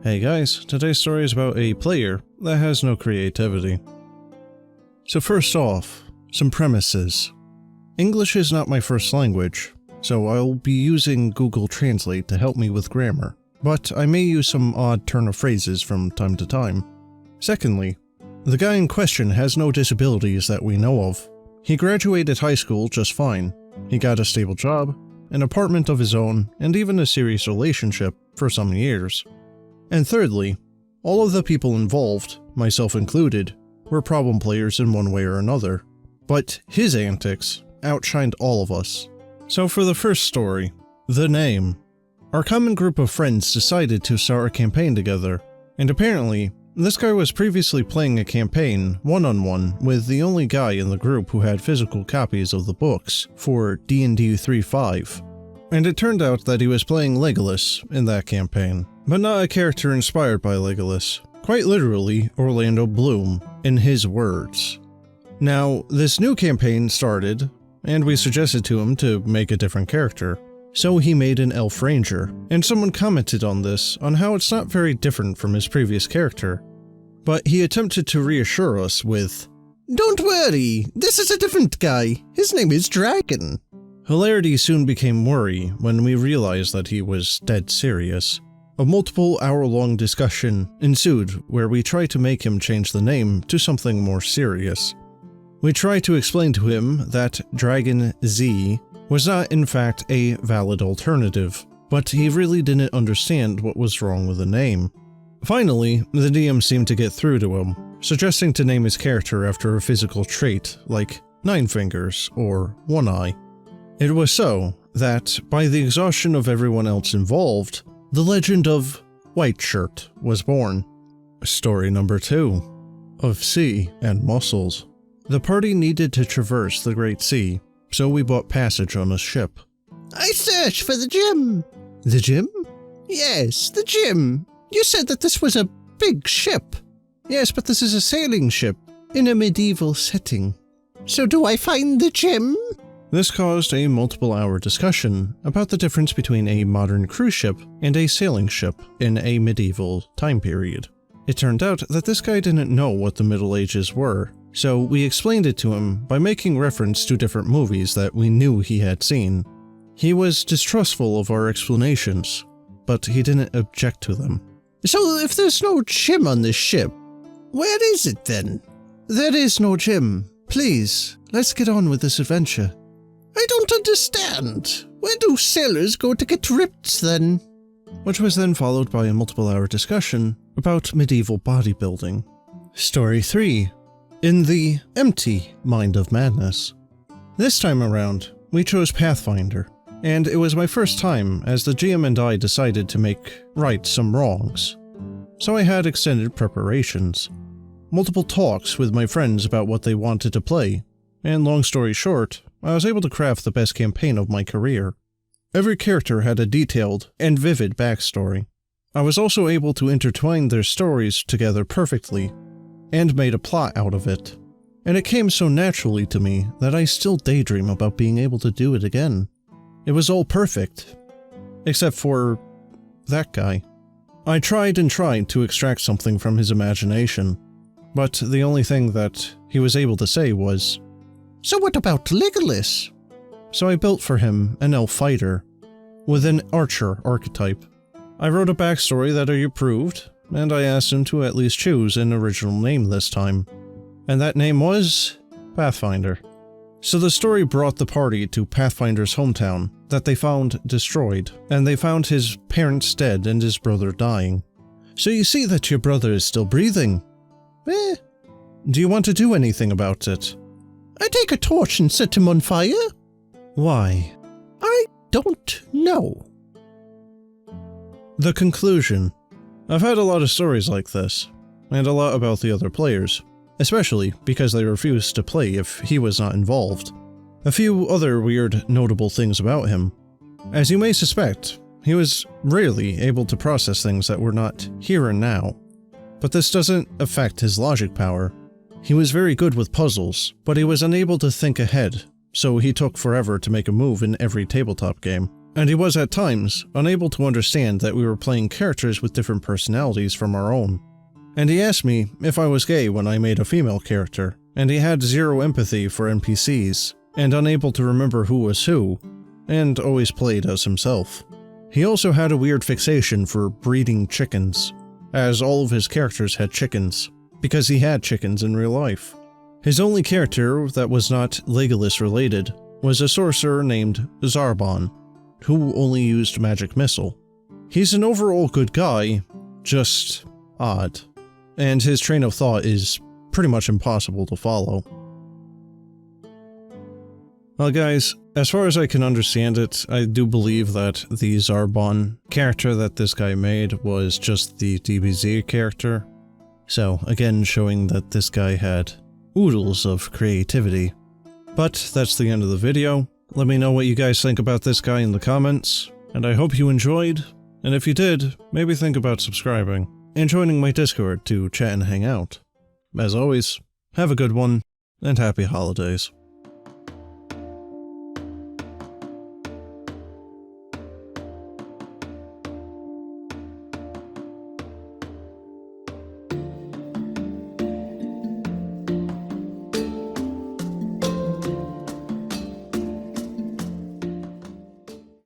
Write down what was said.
Hey guys, today's story is about a player that has no creativity. So first off, some premises. English is not my first language, so I'll be using Google Translate to help me with grammar, but I may use some odd turn of phrases from time to time. Secondly, the guy in question has no disabilities that we know of. He graduated high school just fine. He got a stable job, an apartment of his own, and even a serious relationship for some years. And thirdly, all of the people involved, myself included, were problem players in one way or another. But his antics outshined all of us. So for the first story, the name. Our common group of friends decided to start a campaign together, and apparently, this guy was previously playing a campaign one-on-one with the only guy in the group who had physical copies of the books for D&D 3.5. And it turned out that he was playing Legolas in that campaign, but not a character inspired by Legolas. Quite literally, Orlando Bloom, in his words. Now, this new campaign started, and we suggested to him to make a different character. So he made an elf ranger, and someone commented on this on how it's not very different from his previous character. But he attempted to reassure us with, "Don't worry, this is a different guy. His name is Dragon." Hilarity soon became worry when we realized that he was dead serious. A multiple hour-long discussion ensued where we tried to make him change the name to something more serious. We tried to explain to him that Dragon Z was not in fact a valid alternative, but he really didn't understand what was wrong with the name. Finally, the DM seemed to get through to him, suggesting to name his character after a physical trait like 9 fingers or 1 eye. It was so that, by the exhaustion of everyone else involved, the legend of White Shirt was born. Story number 2. Of Sea and Mussels. The party needed to traverse the Great Sea, so we bought passage on a ship. I searched for the gym. The gym? Yes, the gym. You said that this was a big ship. Yes, but this is a sailing ship in a medieval setting. So do I find the gym? This caused a multiple-hour discussion about the difference between a modern cruise ship and a sailing ship in a medieval time period. It turned out that this guy didn't know what the Middle Ages were, so we explained it to him by making reference to different movies that we knew he had seen. He was distrustful of our explanations, but he didn't object to them. So if there's no gym on this ship, where is it then? There is no gym. Please, let's get on with this adventure. I don't understand. Where do sailors go to get ripped then? Which was then followed by a multiple-hour discussion about medieval bodybuilding. Story 3. In the empty mind of madness. This time around, we chose Pathfinder, and it was my first time as the GM and I decided to make right some wrongs. So I had extended preparations, multiple talks with my friends about what they wanted to play, and long story short, I was able to craft the best campaign of my career. Every character had a detailed and vivid backstory. I was also able to intertwine their stories together perfectly, and made a plot out of it. And it came so naturally to me that I still daydream about being able to do it again. It was all perfect. Except for that guy. I tried and tried to extract something from his imagination, but the only thing that he was able to say was, "So what about Legolas?" So I built for him an elf fighter, with an archer archetype. I wrote a backstory that I approved, and I asked him to at least choose an original name this time. And that name was Pathfinder. So the story brought the party to Pathfinder's hometown that they found destroyed, and they found his parents dead and his brother dying. So you see that your brother is still breathing. Do you want to do anything about it? I take a torch and set him on fire. Why? I don't know. The conclusion. I've had a lot of stories like this, and a lot about the other players, especially because they refused to play if he was not involved. A few other weird, notable things about him. As you may suspect, he was rarely able to process things that were not here and now. But this doesn't affect his logic power. He was very good with puzzles, but he was unable to think ahead, so he took forever to make a move in every tabletop game. and he was at times unable to understand that we were playing characters with different personalities from our own. And he asked me if I was gay when I made a female character, and he had zero empathy for NPCs, and unable to remember who was who, and always played as himself. He also had a weird fixation for breeding chickens, as all of his characters had chickens, because he had chickens in real life. His only character that was not Legolas related was a sorcerer named Zarbon, who only used magic missile. He's an overall good guy, just odd, and his train of thought is pretty much impossible to follow. Well guys, as far as I can understand it, I do believe that the Zarbon character that this guy made was just the DBZ character. So again, showing that this guy had oodles of creativity. But that's the end of the video. Let me know what you guys think about this guy in the comments, and I hope you enjoyed, and if you did, maybe think about subscribing, and joining my Discord to chat and hang out. As always, have a good one, and happy holidays.